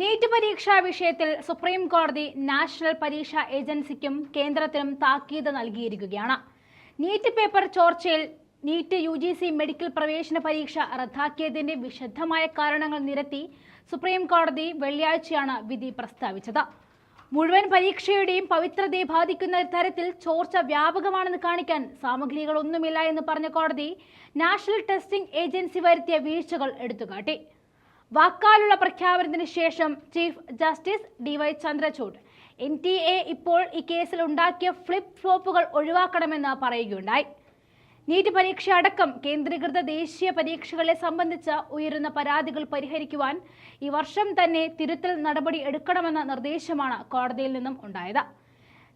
NEET പരീക്ഷാ വിഷയത്തിൽ supreme കോടതി നാഷണൽ പരീക്ഷാ ഏജൻസിക്കും കേന്ദ്രത്തിനും താക്കീത് നൽകിയിരിക്കുകയാണ്. നീറ്റ് പേപ്പർ ചോർച്ചയിൽ നീറ്റ് UGC മെഡിക്കൽ പ്രവേശന പരീക്ഷ റദ്ദാക്കിയതിന്റെ വിശദമായ കാരണങ്ങൾ നിരത്തി സുപ്രീം കോടതി വെള്ളിയാഴ്ചയാണ് വിധി പ്രസ്താവിച്ചത്. മുഴുവൻ പരീക്ഷയുടെയും പവിത്രതയെ ബാധിക്കുന്ന തരത്തിൽ ചോർച്ച വ്യാപകമാണെന്ന് കാണിക്കാൻ സാമഗ്രികളൊന്നുമില്ല എന്ന് പറഞ്ഞ കോടതി നാഷണൽ ടെസ്റ്റിംഗ് ഏജൻസി വരുത്തിയ വീഴ്ചകൾ എടുത്തുകാട്ടി. വാക്കാലുള്ള പ്രഖ്യാപനത്തിന് ശേഷം chief justice DY Chandrachud NTA ഇപ്പോൾ ഈ കേസിൽ ഉണ്ടാക്കിയ ഫ്ലിപ്പ് ഫ്ലോപ്പുകൾ ഒഴിവാക്കണമെന്ന് പറയുകയുണ്ടായി. നീറ്റ് പരീക്ഷ അടക്കം കേന്ദ്രീകൃത ദേശീയ പരീക്ഷകളെ സംബന്ധിച്ച് ഉയരുന്ന പരാതികൾ പരിഹരിക്കുവാൻ ഈ വർഷം തന്നെ തിരുത്തൽ നടപടി എടുക്കണമെന്ന നിർദ്ദേശമാണ് കോടതിയിൽ നിന്നും ഉണ്ടായത്.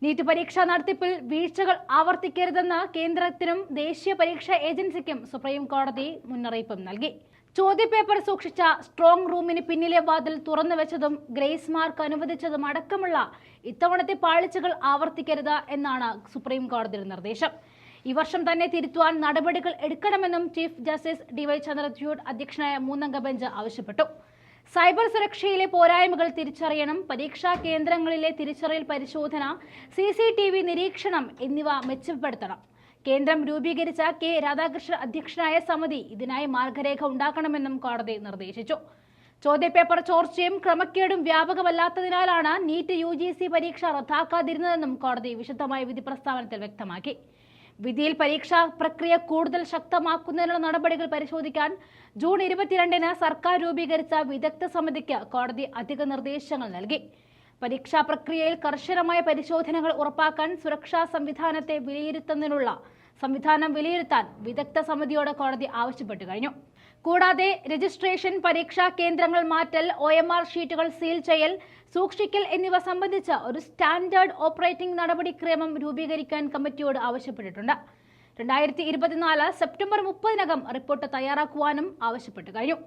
നീറ്റ് പരീക്ഷാ നടത്തിപ്പിൽ വീഴ്ചകൾ ആവർത്തിക്കരുതെന്ന് കേന്ദ്രത്തിനും ദേശീയ പരീക്ഷാ ഏജൻസിക്കും സുപ്രീം കോടതി മുന്നറിയിപ്പും നൽകി. ചോദ്യപേപ്പർ സൂക്ഷിച്ച സ്ട്രോങ് റൂമിന് പിന്നിലെ വാതിൽ തുറന്നു വെച്ചതും ഗ്രേസ് മാർക്ക് അനുവദിച്ചതും അടക്കമുള്ള ഇത്തവണത്തെ പാളിച്ചകൾ ആവർത്തിക്കരുത് എന്നാണ് സുപ്രീം കോടതിയുടെ നിർദ്ദേശം. ഈ വർഷം തന്നെ തിരുത്തുവാൻ നടപടികൾ എടുക്കണമെന്നും ചീഫ് ജസ്റ്റിസ് DY ചന്ദ്രചൂഡ് അധ്യക്ഷനായ 3-അംഗ ബെഞ്ച് ആവശ്യപ്പെട്ടു. സൈബർ സുരക്ഷയിലെ പോരായ്മകൾ തിരിച്ചറിയണം, പരീക്ഷാ കേന്ദ്രങ്ങളിലെ തിരിച്ചറിയൽ പരിശോധന, CCTV നിരീക്ഷണം എന്നിവ മെച്ചപ്പെടുത്തണം. കേന്ദ്രം രൂപീകരിച്ച K. രാധാകൃഷ്ണൻ അധ്യക്ഷനായ സമിതി ഇതിനായി മാർഗരേഖ ഉണ്ടാക്കണമെന്നും കോടതി നിർദ്ദേശിച്ചു. ചോദ്യപേപ്പർ ചോർച്ചയും ക്രമക്കേടും വ്യാപകമല്ലാത്തതിനാലാണ് നീറ്റ് UGC പരീക്ഷ റദ്ദാക്കാതിരുന്നതെന്നും കോടതി വിശദമായ വിധി പ്രസ്താവനത്തിൽ വ്യക്തമാക്കി. വിധിയിൽ പരീക്ഷാ പ്രക്രിയ കൂടുതൽ ശക്തമാക്കുന്നതിനുള്ള നടപടികൾ പരിശോധിക്കാൻ ജൂൺ 22-ന് സർക്കാർ രൂപീകരിച്ച വിദഗ്ധ സമിതിക്ക് കോടതി അധിക നിർദ്ദേശങ്ങൾ നൽകി. പരീക്ഷാ പ്രക്രിയയിൽ കർശനമായ പരിശോധനകൾ ഉറപ്പാക്കാൻ സുരക്ഷാ സംവിധാനത്തെ വിലയിരുത്താൻ വിദഗ്ധ സമിതിയോട് കോടതി ആവശ്യപ്പെട്ടു കഴിഞ്ഞു. കൂടാതെ രജിസ്ട്രേഷൻ, പരീക്ഷാ കേന്ദ്രങ്ങൾ മാറ്റൽ, OMR ഷീറ്റുകൾ സീൽ ചെയ്യൽ, സൂക്ഷിക്കൽ എന്നിവ സംബന്ധിച്ച് ഒരു സ്റ്റാൻഡേർഡ് ഓപ്പറേറ്റിംഗ് നടപടിക്രമം രൂപീകരിക്കാൻ കമ്മിറ്റിയോട് ആവശ്യപ്പെട്ടിട്ടുണ്ട്. 2024 സെപ്റ്റംബർ 30-നകം റിപ്പോർട്ട് തയ്യാറാക്കുവാനും ആവശ്യപ്പെട്ടു കഴിഞ്ഞു.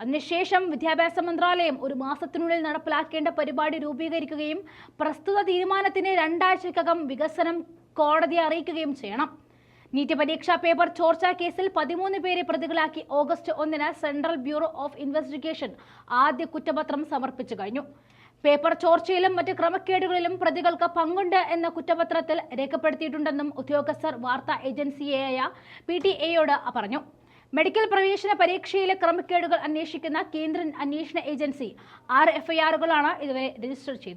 അതിനുശേഷം വിദ്യാഭ്യാസ മന്ത്രാലയം ഒരു മാസത്തിനുള്ളിൽ നടപ്പിലാക്കേണ്ട പരിപാടി രൂപീകരിക്കുകയും പ്രസ്തുത തീരുമാനത്തിന് 2 ആഴ്ചക്കകം വികസനം കോടതിയെ അറിയിക്കുകയും ചെയ്യണം. നീറ്റ് പരീക്ഷാ പേപ്പർ ചോർച്ചാ കേസിൽ 13 പേരെ പ്രതികളാക്കി ഓഗസ്റ്റ് 1-ന് സെൻട്രൽ ബ്യൂറോ ഓഫ് ഇൻവെസ്റ്റിഗേഷൻ ആദ്യ കുറ്റപത്രം സമർപ്പിച്ചു കഴിഞ്ഞു. പേപ്പർ ചോർച്ചയിലും മറ്റ് ക്രമക്കേടുകളിലും പ്രതികൾക്ക് പങ്കുണ്ട് എന്ന കുറ്റപത്രത്തിൽ രേഖപ്പെടുത്തിയിട്ടുണ്ടെന്നും ഉദ്യോഗസ്ഥർ വാർത്താ ഏജൻസിയായ PTAയോട് പറഞ്ഞു. മെഡിക്കൽ പ്രവേശന പരീക്ഷയിലെ ക്രമക്കേടുകൾ അന്വേഷിക്കുന്ന കേന്ദ്ര അന്വേഷണ ഏജൻസി 6 FIRകളാണ് ഇതുവരെ രജിസ്റ്റർ ചെയ്തത്.